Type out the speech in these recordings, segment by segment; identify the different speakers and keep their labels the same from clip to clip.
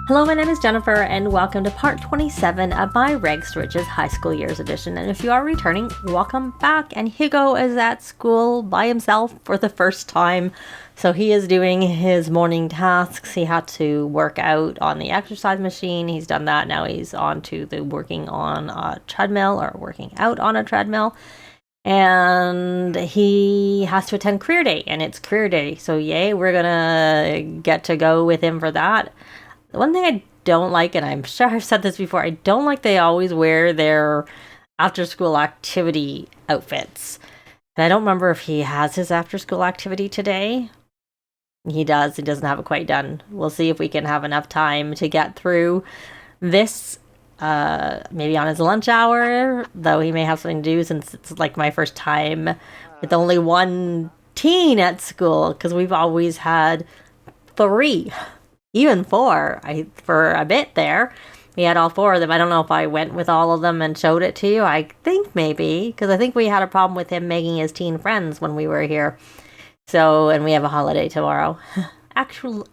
Speaker 1: Hello, my name is Jennifer, and welcome to part 27 of my Rags to Riches High School Years edition. And if you are returning, welcome back. And Hugo is at school by himself for the first time. So he is doing his morning tasks. He had to work out on the exercise machine. He's done that. Now he's on to the working on a treadmill or working out on a treadmill. And he has to attend career day, and it's career day. So yay, we're gonna get to go with him for that. The one thing I don't like, and I'm sure I've said this before, I don't like they always wear their after school activity outfits. And I don't remember if he has his after school activity today. He does. He doesn't have it quite done. We'll see if we can have enough time to get through this, maybe on his lunch hour, though he may have something to do since it's like my first time with only one teen at school, because we've always had 3. Even 4, for a bit there. We had all 4 of them. I don't know if I went with all of them and showed it to you. I think maybe, because I think we had a problem with him making his teen friends when we were here. So, and we have a holiday tomorrow. Actually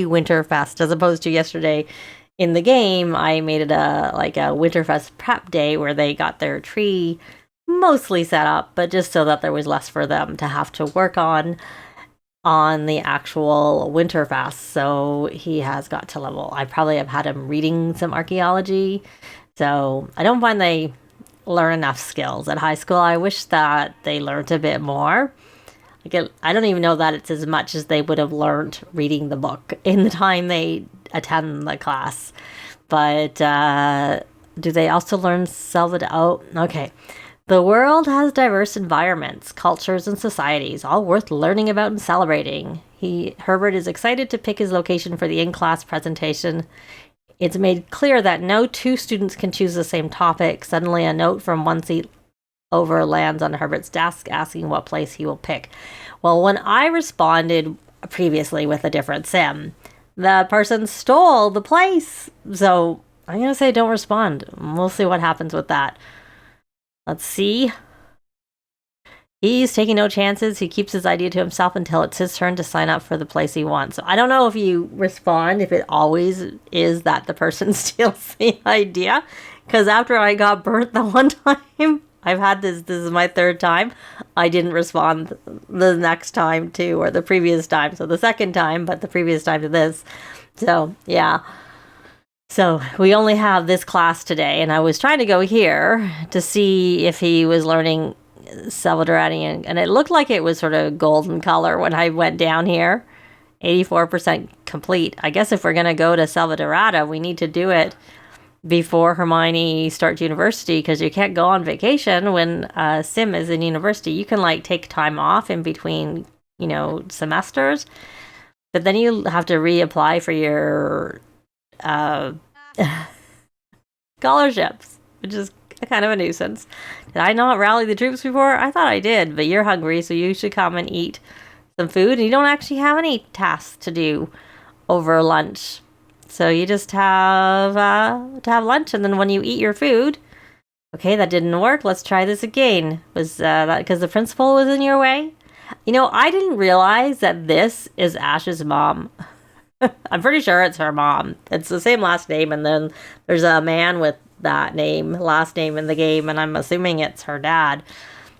Speaker 1: Winterfest, as opposed to yesterday in the game. I made it a Winterfest prep day where they got their tree mostly set up, but just so that there was less for them to have to work on the actual Winterfest. So he has got to level. I probably have had him reading some archaeology. So I don't find they learn enough skills at high school. I wish that they learned a bit more. I don't even know that it's as much as they would have learned reading the book in the time they attend the class. But do they also learn Oh, okay. The world has diverse environments, cultures, and societies, all worth learning about and celebrating. Herbert is excited to pick his location for the in-class presentation. It's made clear that no 2 students can choose the same topic. Suddenly, a note from one seat over lands on Herbert's desk asking what place he will pick. Well, when I responded previously with a different sim, the person stole the place. So I'm going to say don't respond. We'll see what happens with that. Let's see. He's taking no chances. He keeps his idea to himself until it's his turn to sign up for the place he wants. So I don't know if you respond, if it always is that the person steals the idea. Because after I got burnt the one time, I've had this is my 3rd time, I didn't respond the next time too, or the previous time. So the second time, but the previous time to this. So, yeah. So we only have this class today, and I was trying to go here to see if he was learning Salvadorani, and it looked like it was sort of golden color when I went down here. 84% complete. I guess if we're going to go to Salvadorada, we need to do it before Hermione starts university, because you can't go on vacation when Sim is in university. You can take time off in between, semesters, but then you have to reapply for your scholarships, which is kind of a nuisance. Did I not rally the troops before? I thought I did, but you're hungry, so you should come and eat some food. And you don't actually have any tasks to do over lunch, so you just have to have lunch, and then when you eat your food, okay, that didn't work. Let's try this again. Was that because the principal was in your way? I didn't realize that this is Ash's mom. I'm pretty sure it's her mom. It's the same last name, and then there's a man with that last name in the game, and I'm assuming it's her dad.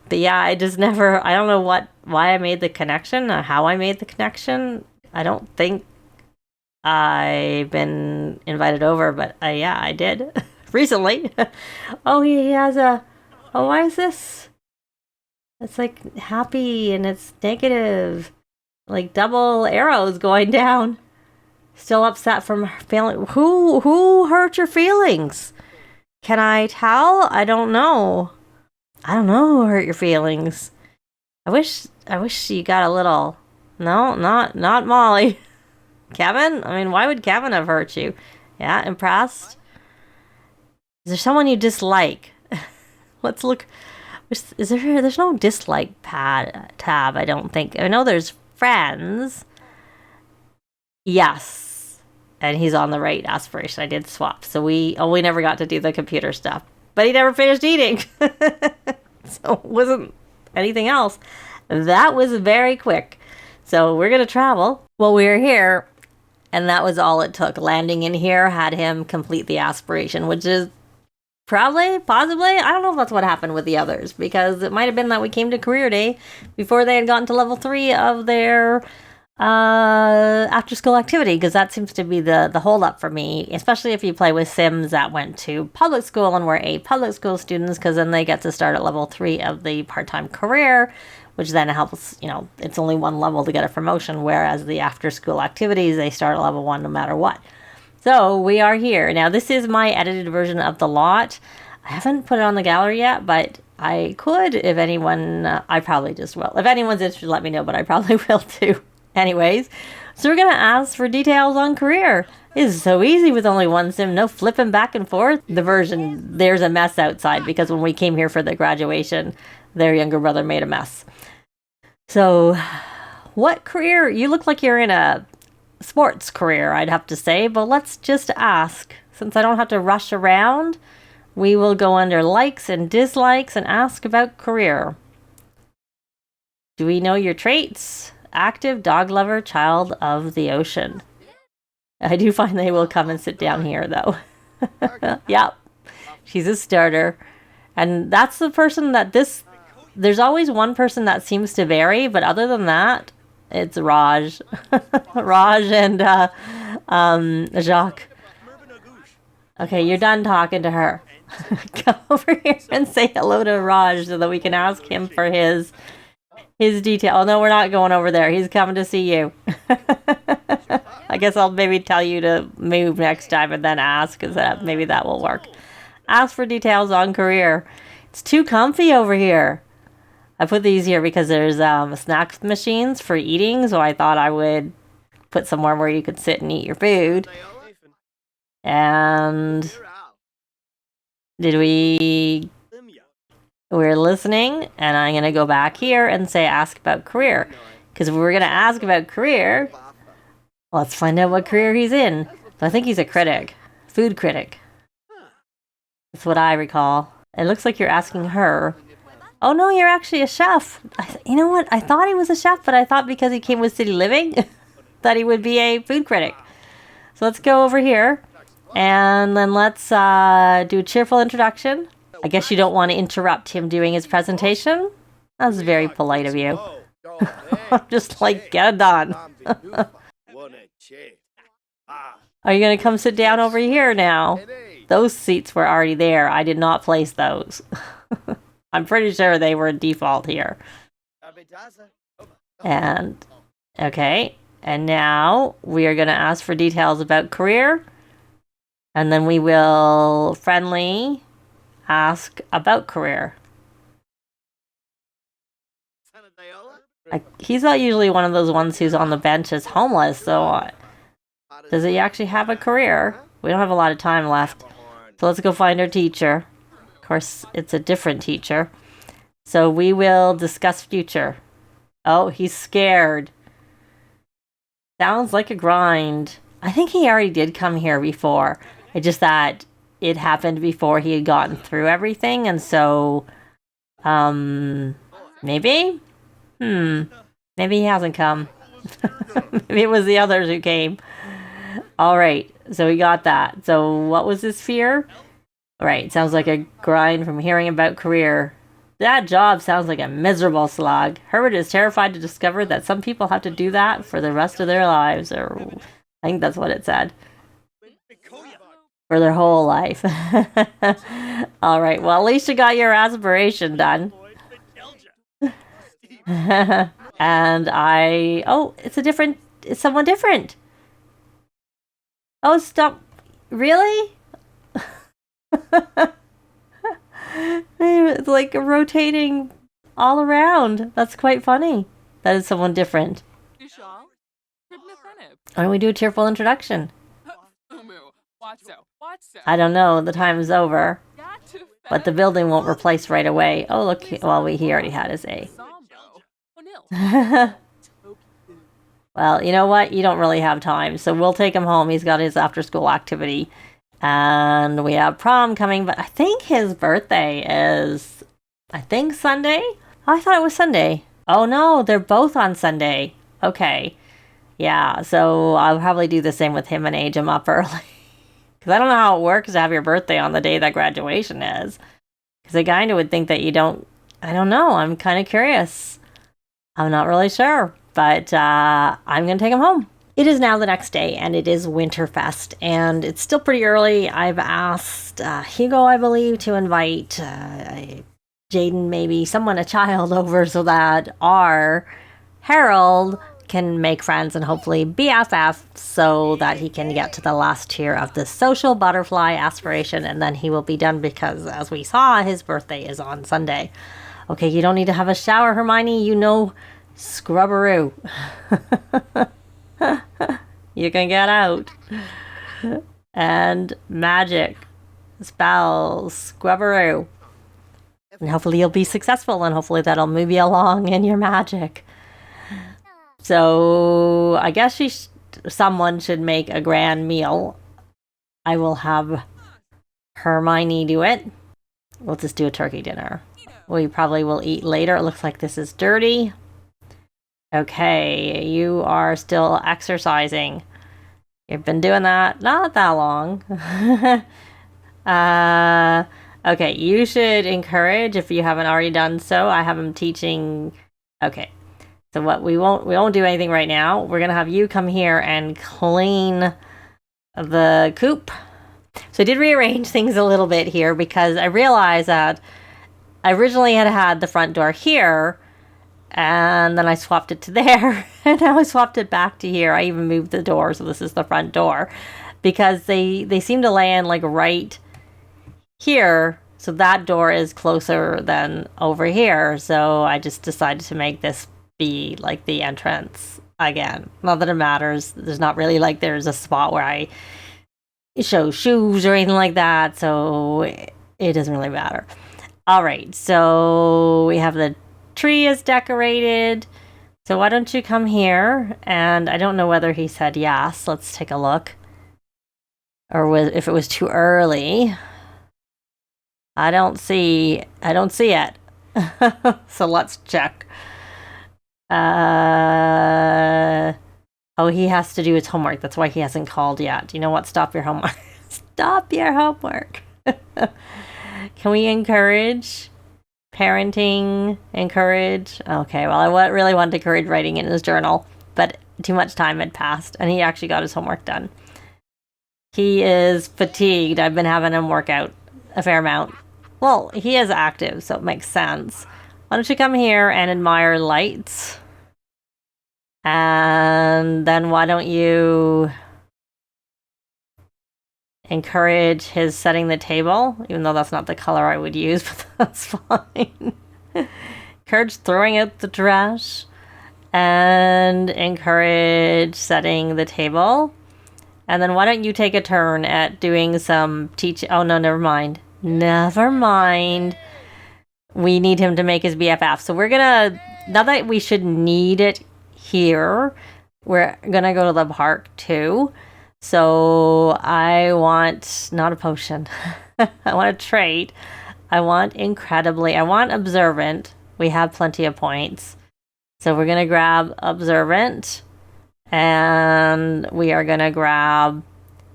Speaker 1: But yeah, I don't know why I made the connection, or how I made the connection. I don't think I've been invited over, but yeah, I did recently. Oh, he has why is this? It's happy and it's negative, double arrows going down. Still upset from feeling. Who hurt your feelings? Can I tell? I don't know. I don't know who hurt your feelings. I wish you got a little. No, not Molly. Kevin? I mean, why would Kevin have hurt you? Yeah, impressed? Is there someone you dislike? Let's look. There's no dislike tab, I don't think. I know there's friends. Yes. And he's on the right aspiration. I did swap. So we never got to do the computer stuff. But he never finished eating. So it wasn't anything else. That was very quick. So we're going to travel. While we're here, And that was all it took. Landing in here had him complete the aspiration, which is probably, possibly, I don't know if that's what happened with the others, because it might have been that we came to career day before they had gotten to level 3 of their after school activity, because that seems to be the hold up for me, especially if you play with Sims that went to public school and were public school students, because then they get to start at level 3 of the part-time career, which then helps, it's only one level to get a promotion, whereas the after school activities, they start at level 1 no matter what. So we are here. Now this is my edited version of the lot. I haven't put it on the gallery yet, but I could if anyone, I probably just will. If anyone's interested, let me know, but I probably will too. Anyways, so we're going to ask for details on career. It's so easy with only one sim, no flipping back and forth. The version, there's a mess outside because when we came here for the graduation, their younger brother made a mess. So what career? You look like you're in a sports career, I'd have to say, but let's just ask. Since I don't have to rush around, we will go under likes and dislikes and ask about career. Do we know your traits? Active, dog lover, child of the ocean. I do find they will come and sit down here, though. Yep. She's a starter. And that's the person that there's always one person that seems to vary, but other than that, it's Raj. Raj and Jacques. Okay, you're done talking to her. Come over here and say hello to Raj so that we can ask him for his detail. Oh, no, we're not going over there. He's coming to see you. I guess I'll maybe tell you to move next time and then ask, because maybe that will work. Ask for details on career. It's too comfy over here. I put these here because there's snack machines for eating, so I thought I would put somewhere where you could sit and eat your food. And we're listening, and I'm going to go back here and say ask about career. Because if we're going to ask about career, let's find out what career he's in. So I think he's a critic. Food critic. That's what I recall. It looks like you're asking her. Oh no, you're actually a chef. You know what? I thought he was a chef, but I thought because he came with City Living that he would be a food critic. So let's go over here. And then let's do a cheerful introduction. I guess you don't want to interrupt him doing his presentation. That's very polite of you. Just like, get it done. Are you going to come sit down over here now? Those seats were already there. I did not place those. I'm pretty sure they were default here. And, okay. And now we are going to ask for details about career. And then we will friendly ask about career. He's not usually one of those ones who's on the bench as homeless, so does he actually have a career? We don't have a lot of time left. So let's go find our teacher. Of course, it's a different teacher. So we will discuss future. Oh, he's scared. Sounds like a grind. I think he already did come here before. It's just that it happened before he had gotten through everything, and so, maybe? Maybe he hasn't come. Maybe it was the others who came. Alright, so we got that. So what was his fear? Right, sounds like a grind from hearing about career. That job sounds like a miserable slog. Herbert is terrified to discover that some people have to do that for the rest of their lives, or I think that's what it said. For their whole life. Alright, well at least you got your aspiration done. And it's someone different. Oh, stop. Really? It's like rotating all around. That's quite funny. That is someone different. Why don't we do a cheerful introduction? I don't know. The time is over. But the building won't replace right away. Oh, look. Well, he already had his A. Well, you know what? You don't really have time. So we'll take him home. He's got his after-school activity. And we have prom coming. But I think his birthday is, Sunday? Oh, I thought it was Sunday. Oh, no. They're both on Sunday. Okay. Yeah, so I'll probably do the same with him and age him up early. Because I don't know how it works to have your birthday on the day that graduation is. Because I kind of would think that you don't... I don't know. I'm kind of curious. I'm not really sure. But I'm going to take him home. It is now the next day, and it is Winterfest. And it's still pretty early. I've asked Hugo, I believe, to invite Jaden, maybe someone, a child, over so that our Harold can make friends and hopefully BFF so that he can get to the last tier of the social butterfly aspiration, and then he will be done because, as we saw, his birthday is on Sunday. Okay, you don't need to have a shower, Hermione. You know, scrubberoo. You can get out. And magic. Spells. Scrubberoo. And hopefully you'll be successful, and hopefully that'll move you along in your magic. So I guess someone should make a grand meal. I will have Hermione do it. We'll just do a turkey dinner. We probably will eat later. It looks like this is dirty. Okay, you are still exercising. You've been doing that not that long. Okay, you should encourage, if you haven't already done so. I have him teaching. Okay. So what we won't do anything right now. We're going to have you come here and clean the coop. So I did rearrange things a little bit here because I realized that I originally had the front door here, and then I swapped it to there, and now I swapped it back to here. I even moved the door, so this is the front door, because they seem to land like right here. So that door is closer than over here. So I just decided to make this be like the entrance again. Not that it matters. There's not really like there's a spot where I show shoes or anything like that. So it doesn't really matter. All right. So we have the tree is decorated. So why don't you come here? And I don't know whether he said yes. Let's take a look. Or if it was too early. I don't see it. So let's check. Oh, he has to do his homework. That's why he hasn't called yet. You know what? Stop your homework. Stop your homework. Can we encourage parenting? Encourage? Okay, well, I really wanted to encourage writing in his journal, but too much time had passed, and he actually got his homework done. He is fatigued. I've been having him work out a fair amount. Well, he is active, so it makes sense. Why don't you come here and admire lights? And then why don't you encourage his setting the table? Even though that's not the color I would use, but that's fine. Encourage throwing out the trash. And encourage setting the table. And then why don't you take a turn at doing some teaching? Oh, no, never mind. Never mind. We need him to make his BFF. So we're gonna, now that we should need it here, we're gonna go to the park too. So I want, not a potion. I want a trait. I want observant. We have plenty of points. So we're gonna grab observant. And we are gonna grab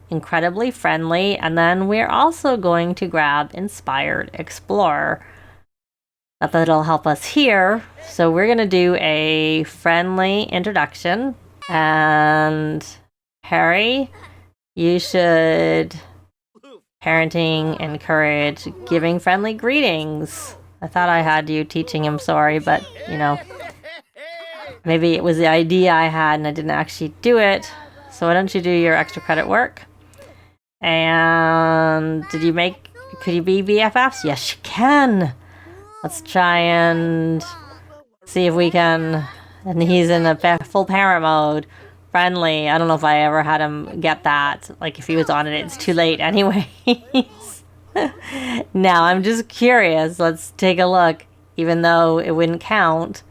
Speaker 1: incredibly friendly. And then we're also going to grab inspired explorer. Not that it'll help us here. So we're going to do a friendly introduction. And Harry, you should parenting, encourage, giving friendly greetings. I thought I had you teaching him, sorry, but you know, maybe it was the idea I had and I didn't actually do it. So why don't you do your extra credit work? And could you be BFFs? Yes, you can. Let's try and see if we can. And he's in a full parent mode. Friendly. I don't know if I ever had him get that. Like if he was on it, it's too late anyways. Now, I'm just curious. Let's take a look. Even though it wouldn't count.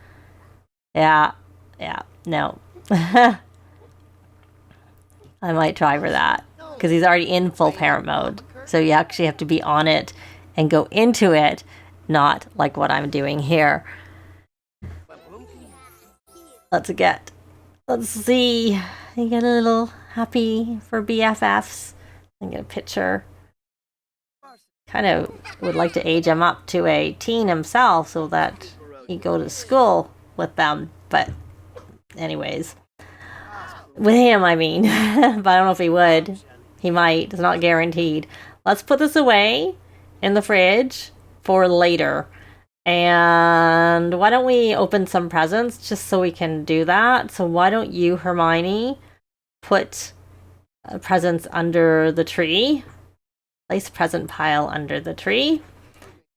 Speaker 1: Yeah, no. I might try for that. Because he's already in full parent mode. So you actually have to be on it and go into it. Not like what I'm doing here. Let's get Let's see. You get a little happy for BFFs. And get a picture. Kind of would like to age him up to a teen himself so that he go to school with them. But anyways. With him, I mean. But I don't know if he would. He might. It's not guaranteed. Let's put this away in the fridge for later. And why don't we open some presents just so we can do that? So why don't you, Hermione, put presents under the tree? Place present pile under the tree.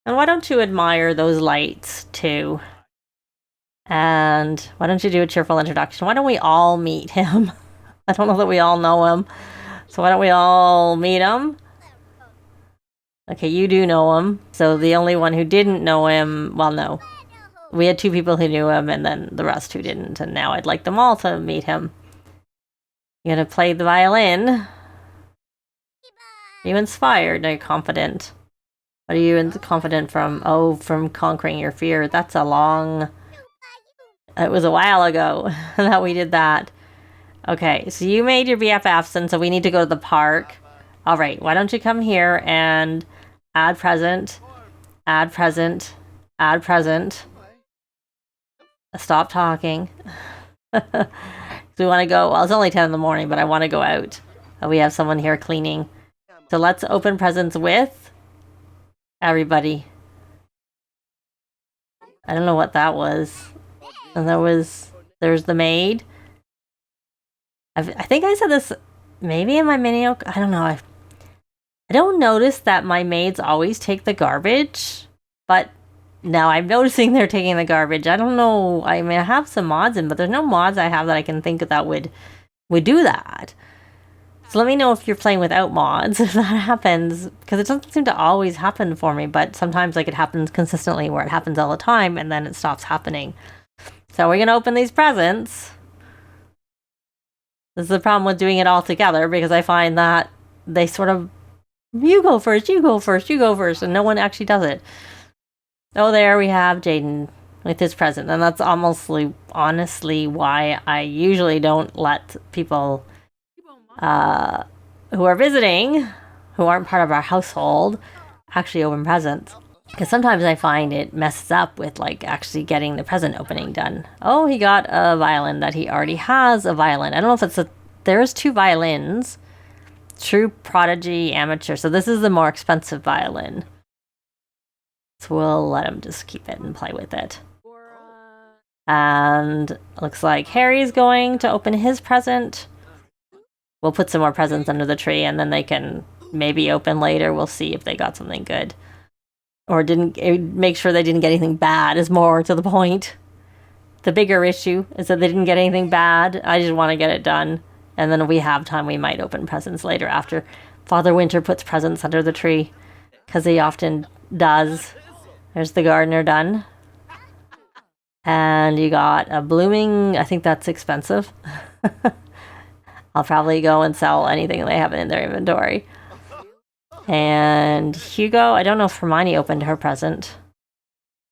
Speaker 1: And why don't you admire those lights too? And why don't you do a cheerful introduction? Why don't we all meet him? I don't know that we all know him. So why don't we all meet him? Okay, you do know him. So the only one who didn't know him, well, no. We had 2 people who knew him and then the rest who didn't. And now I'd like them all to meet him. You're going to play the violin. Are you inspired? Are you confident? What are you confident from? Oh, from conquering your fear. That's a long... It was a while ago that we did that. Okay, so you made your BFFs, and so we need to go to the park. All right, why don't you come here and add present, add present, add present. Stop talking. So we want to go, well, it's only 10 in the morning, but I want to go out. We have someone here cleaning. So let's open presents with everybody. I don't know what that was. And there's the maid. I think I said this maybe in my mini, I don't know. I don't notice that my maids always take the garbage, but now I'm noticing they're taking the garbage. I don't know. I mean, I have some mods in, but there's no mods I have that I can think of that would do that. So let me know if you're playing without mods, if that happens, because it doesn't seem to always happen for me, but sometimes like it happens consistently where it happens all the time and then it stops happening. So we're going to open these presents. This is the problem with doing it all together because I find that they sort of, you go first, you go first, you go first, and no one actually does it. Oh, there we have Jaden with his present. And that's honestly why I usually don't let people who are visiting, who aren't part of our household, actually open presents. Because sometimes I find it messes up with like actually getting the present opening done. Oh, he got a violin that he already has a violin. I don't know if it's there's 2 violins. True Prodigy Amateur. So this is the more expensive violin. So we'll let him just keep it and play with it. And looks like Harry's going to open his present. We'll put some more presents under the tree and then they can maybe open later. We'll see if they got something good. Or make sure they didn't get anything bad is more to the point. The bigger issue is that they didn't get anything bad. I just want to get it done. And then if we have time, we might open presents later after Father Winter puts presents under the tree. Because he often does. There's the gardener done. And you got a blooming, I think that's expensive. I'll probably go and sell anything they have in their inventory. And Hugo, I don't know if Hermione opened her present.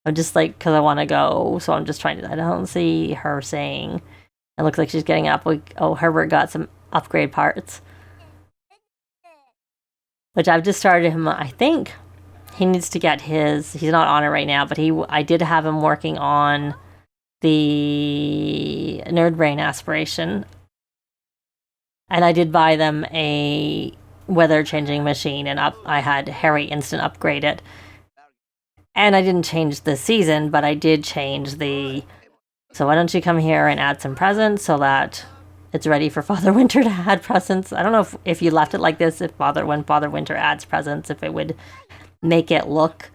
Speaker 1: I'm just like, because I want to go, so I'm just trying to, I don't see her saying. It looks like she's getting up. Oh, Herbert got some upgrade parts. Which I've just started him, I think he needs to get his, he's not on it right now, but I did have him working on the Nerd Brain aspiration. And I did buy them a weather changing machine and I had Harry instant upgrade it. And I didn't change the season, but I did change the... So why don't you come here and add some presents so that it's ready for Father Winter to add presents. I don't know if you left it like this, when Father Winter adds presents, if it would make it look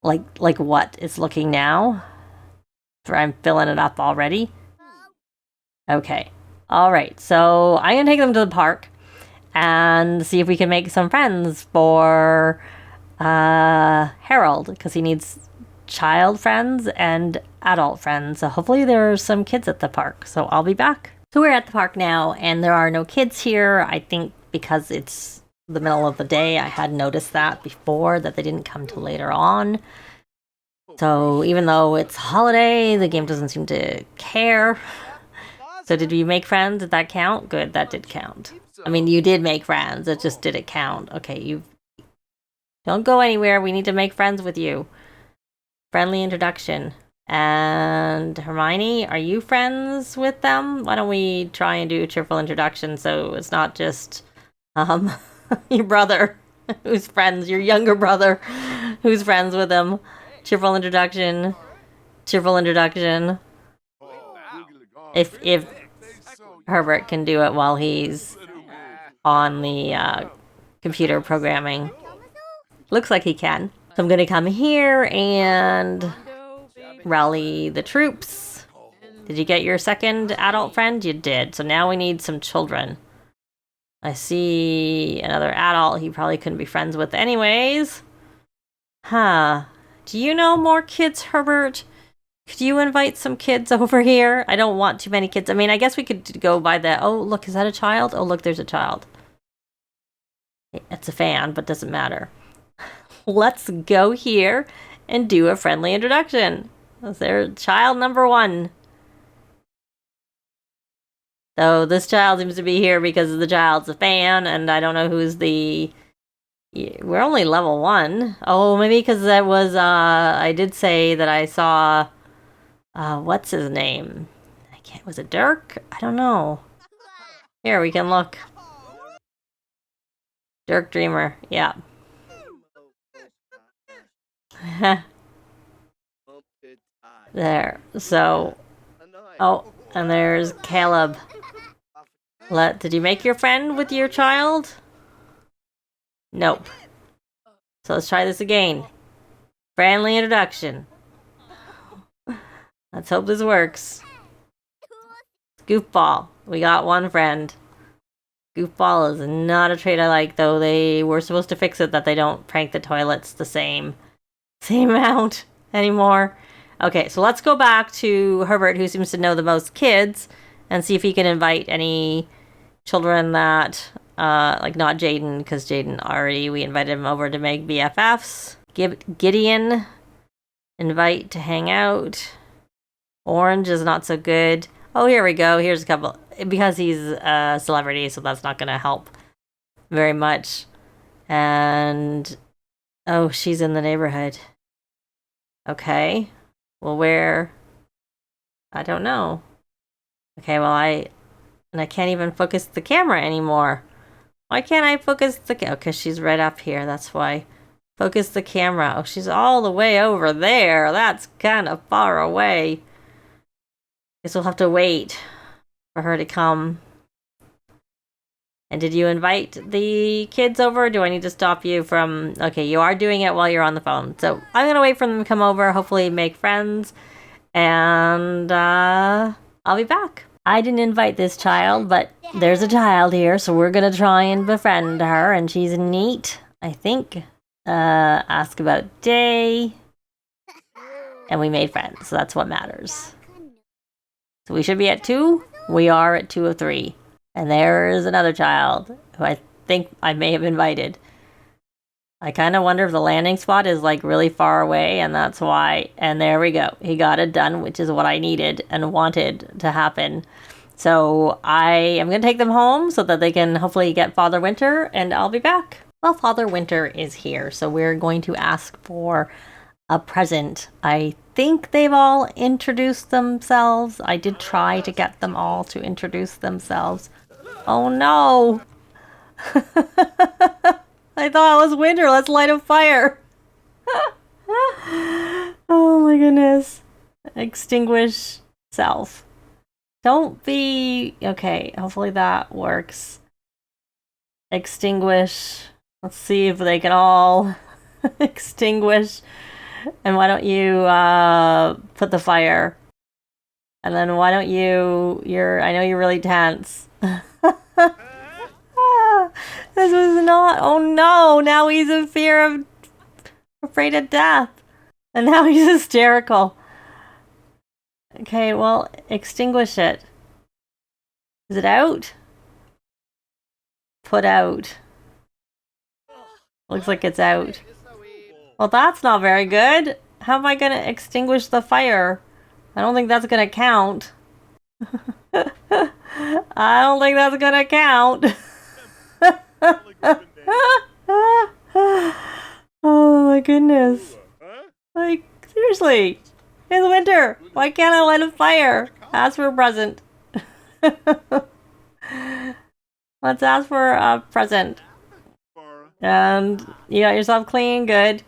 Speaker 1: like what it's looking now. I'm filling it up already. Okay. All right. So I'm going to take them to the park and see if we can make some friends for Harold, because he needs child friends and adult friends. So hopefully there's some kids at the park. So I'll be back. So we're at the park now and there are no kids here. I think because it's the middle of the day. I had noticed that before, that they didn't come till later on. So even though it's holiday, the game doesn't seem to care. So did you make friends? Did that count? Good, that did count. I mean, you did make friends. It just didn't count. Okay, you don't go anywhere. We need to make friends with you. Friendly introduction. And Hermione, are you friends with them? Why don't we try and do a cheerful introduction so it's not just your brother who's friends, your younger brother who's friends with him. Cheerful introduction. Cheerful introduction. If Herbert can do it while he's on the computer programming. Looks like he can. So I'm gonna come here and rally the troops. Did you get your second adult friend? You did. So now we need some children. I see another adult he probably couldn't be friends with anyways. Huh. Do you know more kids, Herbert? Could you invite some kids over here? I don't want too many kids. I mean, I guess we could go by the... Oh, look, is that a child? Oh, look, there's a child. It's a fan, but doesn't matter. Let's go here and do a friendly introduction. Is there child number 1? So this child seems to be here because the child's a fan, and I don't know who's the... We're only level 1. Oh, maybe because that was... I did say that I saw... what's his name? I can't... Was it Dirk? I don't know. Here, we can look. Dirk Dreamer. Yeah. There. So... Oh, and there's Caleb. Did you make your friend with your child? Nope. So let's try this again. Friendly introduction. Let's hope this works. Goofball. We got one friend. Goofball is not a trait I like, though they were supposed to fix it that they don't prank the toilets the same amount anymore. Okay, so let's go back to Herbert, who seems to know the most kids, and see if he can invite any children that, like not Jaden, because Jaden already, we invited him over to make BFFs. Gideon, invite to hang out. Orange is not so good. Oh, here we go. Here's a couple. Because he's a celebrity, so that's not going to help very much. And, oh, she's in the neighborhood. Okay. Well, where? I don't know. Okay, well, I can't even focus the camera anymore. Why can't I focus the camera? Oh, because she's right up here, that's why. Focus the camera. Oh, she's all the way over there. That's kind of far away. Guess we'll have to wait for her to come. And did you invite the kids over? Do I need to stop you from... Okay, you are doing it while you're on the phone. So I'm going to wait for them to come over, hopefully make friends. And I'll be back. I didn't invite this child, but there's a child here, so we're going to try and befriend her. And she's neat, I think. Ask about day. And we made friends, so that's what matters. So we should be at 2. We are at 2 of 3. And there's another child who I think I may have invited. I kind of wonder if the landing spot is like really far away, and that's why. And there we go. He got it done, which is what I needed and wanted to happen. So I am going to take them home so that they can hopefully get Father Winter, and I'll be back. Well, Father Winter is here, so we're going to ask for a present. I think they've all introduced themselves. I did try to get them all to introduce themselves. Oh no! I thought it was winter. Let's light a fire. Oh my goodness. Extinguish self. Don't be... Okay, hopefully that works. Extinguish. Let's see if they can all extinguish. And why don't you put the fire? And then why don't you... I know you're really tense. This was not... Oh no! Now he's in fear of... Afraid of death. And now he's hysterical. Okay, well, extinguish it. Is it out? Put out. Looks like it's out. Well, that's not very good. How am I gonna extinguish the fire? I don't think that's gonna count. I don't think that's gonna count. Oh my goodness. Like, seriously. It's winter. Why can't I light a fire? Ask for a present. Let's ask for a present. And you got yourself clean, good.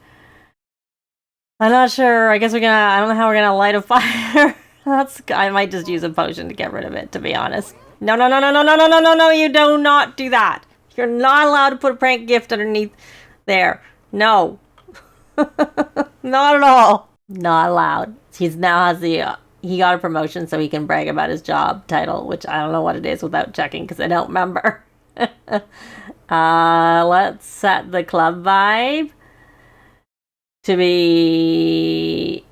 Speaker 1: I'm not sure. I guess I don't know how we're gonna light a fire. I might just use a potion to get rid of it, to be honest. No, no, no, no, no, no, no, no, no, no, you do not do that. You're not allowed to put a prank gift underneath there. No. Not at all. Not allowed. He now has he got a promotion so he can brag about his job title, which I don't know what it is without checking because I don't remember. Let's set the club vibe to be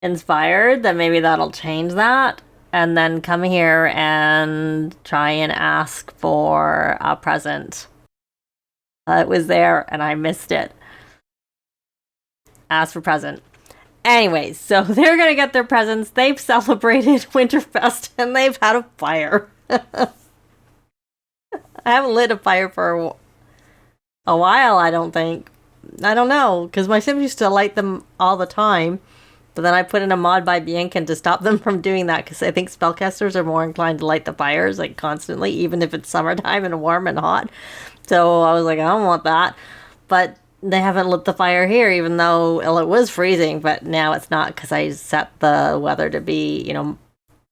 Speaker 1: inspired. Then maybe that'll change that. And then come here and try and ask for a present. It was there and I missed it. Ask for present. Anyways, so they're gonna get their presents. They've celebrated Winterfest and they've had a fire. I haven't lit a fire for a while, I don't think. I don't know, because my Sims used to light them all the time. But then I put in a mod by Biancan to stop them from doing that, because I think spellcasters are more inclined to light the fires, like, constantly, even if it's summertime and warm and hot. So I was like, I don't want that. But they haven't lit the fire here, even though it was freezing, but now it's not, because I set the weather to be,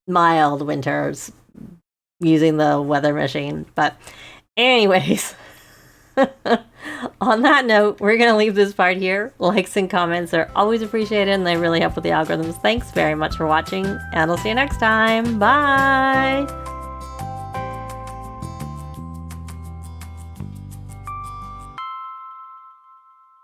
Speaker 1: mild winters using the weather machine. But anyways, on that note, we're going to leave this part here. Likes and comments are always appreciated, and they really help with the algorithms. Thanks very much for watching, and I'll see you next time. Bye!